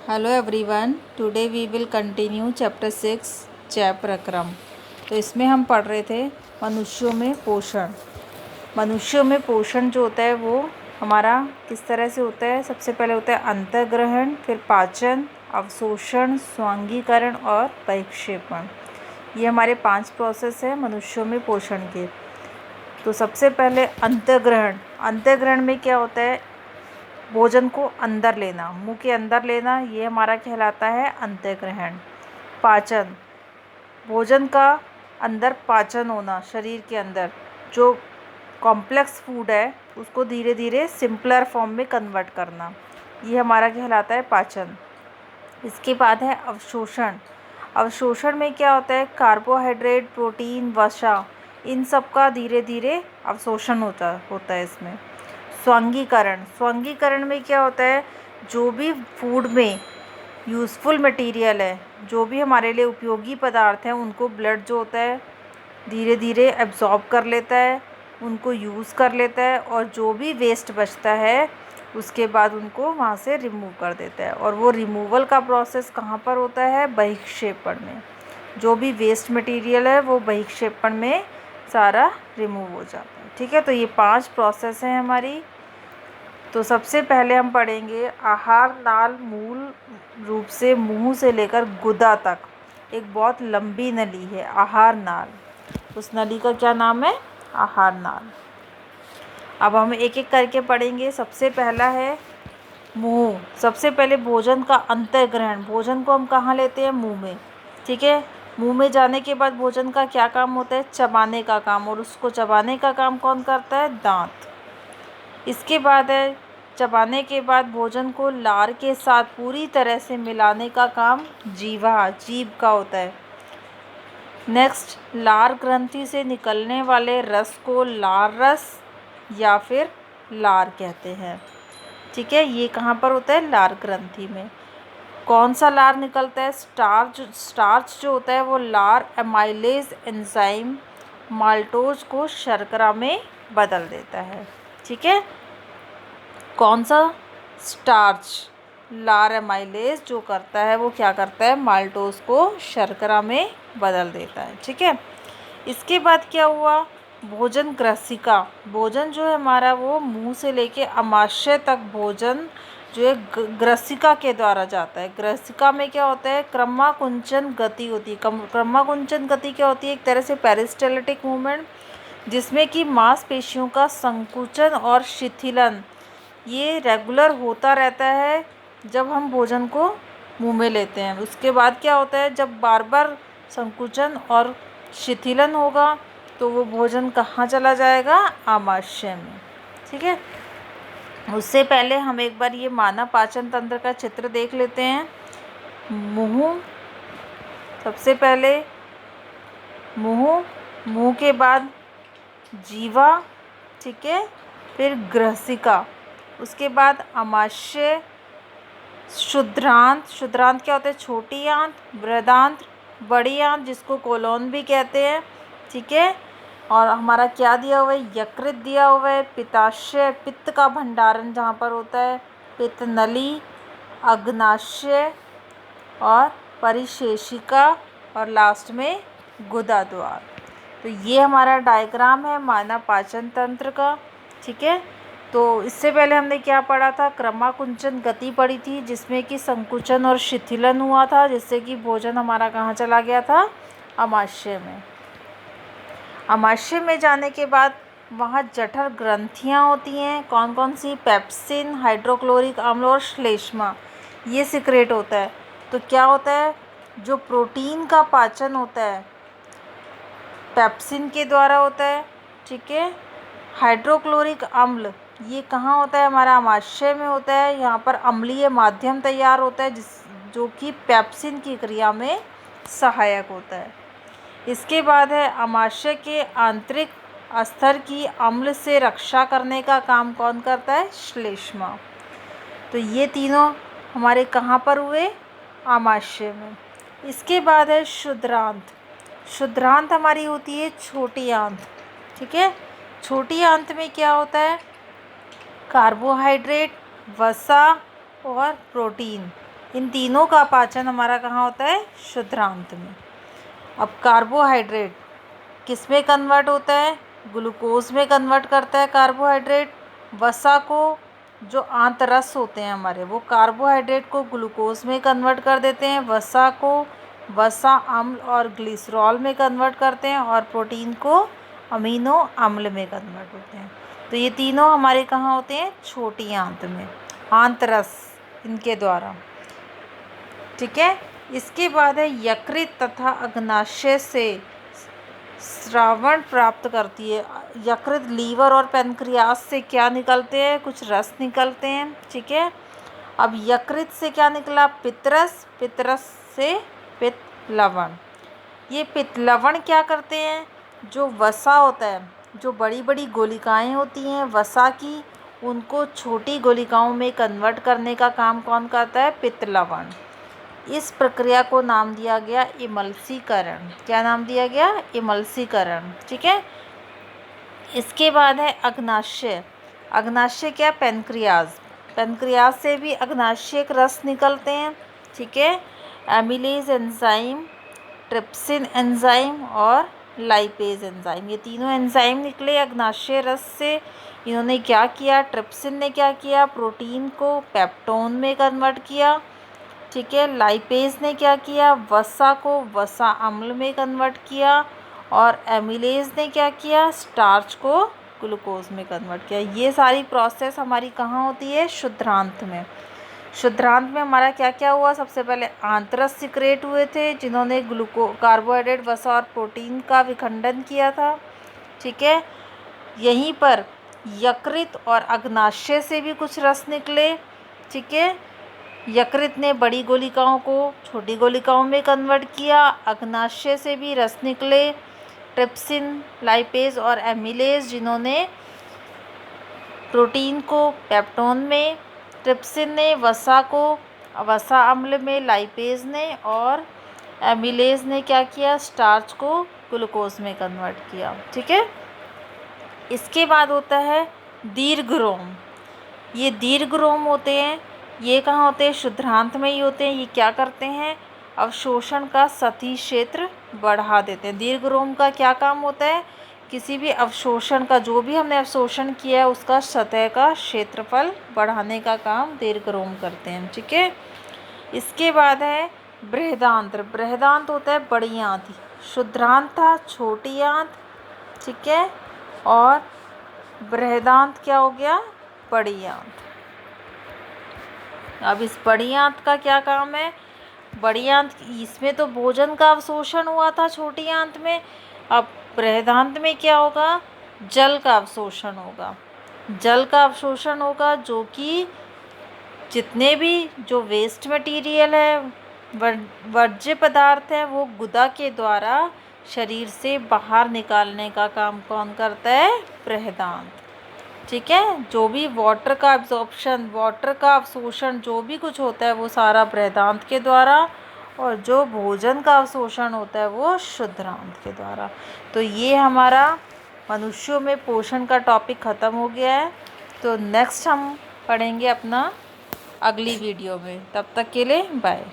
Hello everyone, today we will continue chapter 6 जय प्रक्रम। तो इसमें हम पढ़ रहे थे मनुष्यों में पोषण। मनुष्यों में पोषण जो होता है वो हमारा किस तरह से होता है। सबसे पहले होता है अंतर्ग्रहण, फिर पाचन, अवशोषण, स्वांगीकरण और परिक्षेपण। ये हमारे 5 प्रोसेस हैं मनुष्यों में पोषण के। तो सबसे पहले अंतर्ग्रहण। अंतर्ग्रहण में क्या होता है, भोजन को अंदर लेना, मुंह के अंदर लेना, ये हमारा कहलाता है अंतर्ग्रहण। पाचन, भोजन का अंदर पाचन होना, शरीर के अंदर जो कॉम्प्लेक्स फूड है उसको धीरे धीरे सिंपलर फॉर्म में कन्वर्ट करना, ये हमारा कहलाता है पाचन। इसके बाद है अवशोषण। अवशोषण में क्या होता है, कार्बोहाइड्रेट, प्रोटीन, वसा, इन सब का धीरे धीरे अवशोषण होता है इसमें। स्वांगीकरण। स्वांगीकरण में क्या होता है, जो भी फूड में यूज़फुल मटेरियल है, जो भी हमारे लिए उपयोगी पदार्थ हैं, उनको ब्लड जो होता है धीरे धीरे एब्जॉर्ब कर लेता है, उनको यूज़ कर लेता है, और जो भी वेस्ट बचता है उसके बाद उनको वहाँ से रिमूव कर देता है। और वो रिमूवल का प्रोसेस कहाँ पर होता है, बहिक्षेपण में। जो भी वेस्ट मटेरियल है वो बहिक्षेपण में सारा रिमूव हो जाता है। ठीक है, तो ये 5 प्रोसेस हैं हमारी। तो सबसे पहले हम पढ़ेंगे आहार नाल। मूल रूप से मुंह से लेकर गुदा तक एक बहुत लंबी नली है, आहार नाल। उस नली का क्या नाम है, आहार नाल। अब हम एक एक करके पढ़ेंगे। सबसे पहला है मुंह। सबसे पहले भोजन का अंतर्ग्रहण। भोजन को हम कहाँ लेते हैं, मुंह में। ठीक है, मुंह में जाने के बाद भोजन का क्या काम होता है, चबाने का काम। और उसको चबाने का काम कौन करता है, दांत। इसके बाद है चबाने के बाद भोजन को लार के साथ पूरी तरह से मिलाने का काम जीवा, जीभ का होता है। नेक्स्ट, लार ग्रंथि से निकलने वाले रस को लार रस या फिर लार कहते हैं। ठीक है, ये कहाँ पर होता है, लार ग्रंथि में। कौन सा लार निकलता है, स्टार्च जो होता है वो लार एमाइलेज एंजाइम माल्टोज को शर्करा में बदल देता है। ठीक है, कौन सा, स्टार्च। लार एमाइलेज जो करता है वो क्या करता है, माल्टोज को शर्करा में बदल देता है। ठीक है, इसके बाद क्या हुआ, भोजन ग्रसिका। भोजन जो है हमारा वो मुंह से लेके अमाशय तक भोजन जो है ग्रसिका के द्वारा जाता है। ग्रसिका में क्या होता है, क्रमाकुंचन गति होती है। क्रमाकुंचन गति क्या होती है, एक तरह से पेरिस्टाल्टिक मूवमेंट, जिसमें कि मांसपेशियों का संकुचन और शिथिलन ये रेगुलर होता रहता है जब हम भोजन को मुंह में लेते हैं। उसके बाद क्या होता है, जब बार बार संकुचन और शिथिलन होगा तो वो भोजन कहाँ चला जाएगा, आमाशय में। ठीक है, उससे पहले हम एक बार ये मानव पाचन तंत्र का चित्र देख लेते हैं। मुंह, सबसे पहले मुंह, मुंह के बाद जीवा, ठीक है, फिर ग्रसिका, उसके बाद आमाशय, शुद्रांत। शुद्रांत क्या होता है, छोटी आंत, बृहदांत, बड़ी आंत जिसको कोलोन भी कहते हैं। ठीक है, और हमारा क्या दिया हुआ है, यकृत दिया हुआ है, पित्ताशय, पित्त का भंडारण जहाँ पर होता है, पित्त नली, अग्नाशय और परिशेषिका, और लास्ट में गुदा द्वार। तो ये हमारा डायग्राम है मानव पाचन तंत्र का। ठीक है, तो इससे पहले हमने क्या पढ़ा था, क्रमाकुंचन गति पढ़ी थी, जिसमें कि संकुचन और शिथिलन हुआ था, जिससे कि भोजन हमारा कहाँ चला गया था, आमाशय में। आमाशय में जाने के बाद वहाँ जठर ग्रंथियाँ होती हैं। कौन कौन सी, पेप्सिन, हाइड्रोक्लोरिक अम्ल और श्लेष्मा, ये सिक्रेट होता है। तो क्या होता है, जो प्रोटीन का पाचन होता है पेप्सिन के द्वारा होता है। ठीक है, हाइड्रोक्लोरिक अम्ल ये कहाँ होता है, हमारा आमाशय में होता है। यहाँ पर अम्लीय माध्यम तैयार होता है जो कि पेप्सिन की क्रिया में सहायक होता है। इसके बाद है आमाशय के आंतरिक स्तर की अम्ल से रक्षा करने का काम कौन करता है, श्लेष्मा। तो ये तीनों हमारे कहाँ पर हुए, आमाशय में। इसके बाद है शुद्रांत। शुद्रांत हमारी होती है छोटी आंत। ठीक है, छोटी आंत में क्या होता है, कार्बोहाइड्रेट, वसा और प्रोटीन इन तीनों का पाचन हमारा कहाँ होता है? शुद्धांत में। अब कार्बोहाइड्रेट किस में कन्वर्ट होता है? ग्लूकोज में कन्वर्ट करता है कार्बोहाइड्रेट। वसा को, जो आंतरस होते हैं हमारे, वो कार्बोहाइड्रेट को ग्लूकोज में कन्वर्ट कर देते हैं। वसा को वसा अम्ल और ग्लिसरॉल में कन्वर्ट करते हैं, और प्रोटीन को अमीनो अम्ल में कन्वर्ट होते हैं। तो ये तीनों हमारे कहाँ होते हैं? छोटी आंत में, आंतरस इनके द्वारा। ठीक है। इसके बाद है यकृत तथा अग्नाशय से स्रावण प्राप्त करती है। यकृत लीवर और पैनक्रियास से क्या निकलते हैं? कुछ रस निकलते हैं। ठीक है। अब यकृत से क्या निकला? पित्तरस। पित्तरस से पित्त लवण। ये पित्त लवण क्या करते हैं? जो वसा होता है, जो बड़ी बड़ी गोलिकाएं होती हैं वसा की, उनको छोटी गोलिकाओं में कन्वर्ट करने का काम कौन करता है? पित्त लवण। इस प्रक्रिया को नाम दिया गया इमल्सीकरण। क्या नाम दिया गया? इमल्सीकरण। ठीक है। इसके बाद है अग्नाशय। अग्नाशय क्या? पैनक्रियाज। पैनक्रियाज से भी अग्नाशयिक रस निकलते हैं। ठीक है। एमिलेज एंजाइम, ट्रिप्सिन एंजाइम और लाइपेज एंजाइम, ये तीनों एंजाइम निकले अग्नाशय रस से। इन्होंने क्या किया? ट्रिप्सिन ने क्या किया? प्रोटीन को पेप्टोन में कन्वर्ट किया। ठीक है। लाइपेज ने क्या किया? वसा को वसा अम्ल में कन्वर्ट किया। और एमिलेज ने क्या किया? स्टार्च को ग्लूकोज में कन्वर्ट किया। ये सारी प्रोसेस हमारी कहाँ होती है? शुद्धांत में। शुद्धांत में हमारा क्या क्या हुआ? सबसे पहले आंतरस सिक्रेट हुए थे, जिन्होंने कार्बोहाइड्रेट, वसा और प्रोटीन का विखंडन किया था। ठीक है। यहीं पर यकृत और अग्नाशय से भी कुछ रस निकले। ठीक है। यकृत ने बड़ी गोलिकाओं को छोटी गोलिकाओं में कन्वर्ट किया। अग्नाशय से भी रस निकले, ट्रिप्सिन, लाइपेज और एमिलेज, जिन्होंने प्रोटीन को पेप्टोन में, ट्रिप्सिन ने वसा को वसा अम्ल में, लाइपेज ने और एमिलेज ने क्या किया? स्टार्च को ग्लूकोज में कन्वर्ट किया। ठीक है। इसके बाद होता है दीर्घरोम। ये दीर्घरोम होते हैं, ये कहाँ होते हैं? शुद्धांत में ही होते हैं। ये क्या करते हैं? अवशोषण का सतही क्षेत्र बढ़ा देते हैं। दीर्घरोम का क्या काम होता है? किसी भी अवशोषण का, जो भी हमने अवशोषण किया है, उसका सतह का क्षेत्रफल बढ़ाने का काम दीर्घरोम करते हैं। ठीक है। इसके बाद है बृहदांत्र। बृहदांत होता है बड़ी आंत। शुद्धांत था छोटी आंत। ठीक है। और बृहदांत क्या हो गया? बड़ी आंत। अब इस बड़ी आंत का क्या काम है? बड़ी आंत, इसमें तो भोजन का अवशोषण हुआ था छोटी आंत में। अब बृहदांत में क्या होगा? जल का अवशोषण होगा। जल का अवशोषण होगा, जो कि जितने भी जो वेस्ट मटेरियल है, वर्ज्य पदार्थ है, वो गुदा के द्वारा शरीर से बाहर निकालने का काम कौन करता है? बृहदांत। ठीक है। जो भी वाटर का एब्जॉर्प्शन, वाटर का अवशोषण, जो भी कुछ होता है, वो सारा बृहदांत के द्वारा, और जो भोजन का अवशोषण होता है वो शुद्धांत के द्वारा। तो ये हमारा मनुष्यों में पोषण का टॉपिक ख़त्म हो गया है। तो नेक्स्ट हम पढ़ेंगे अपना अगली वीडियो में। तब तक के लिए बाय।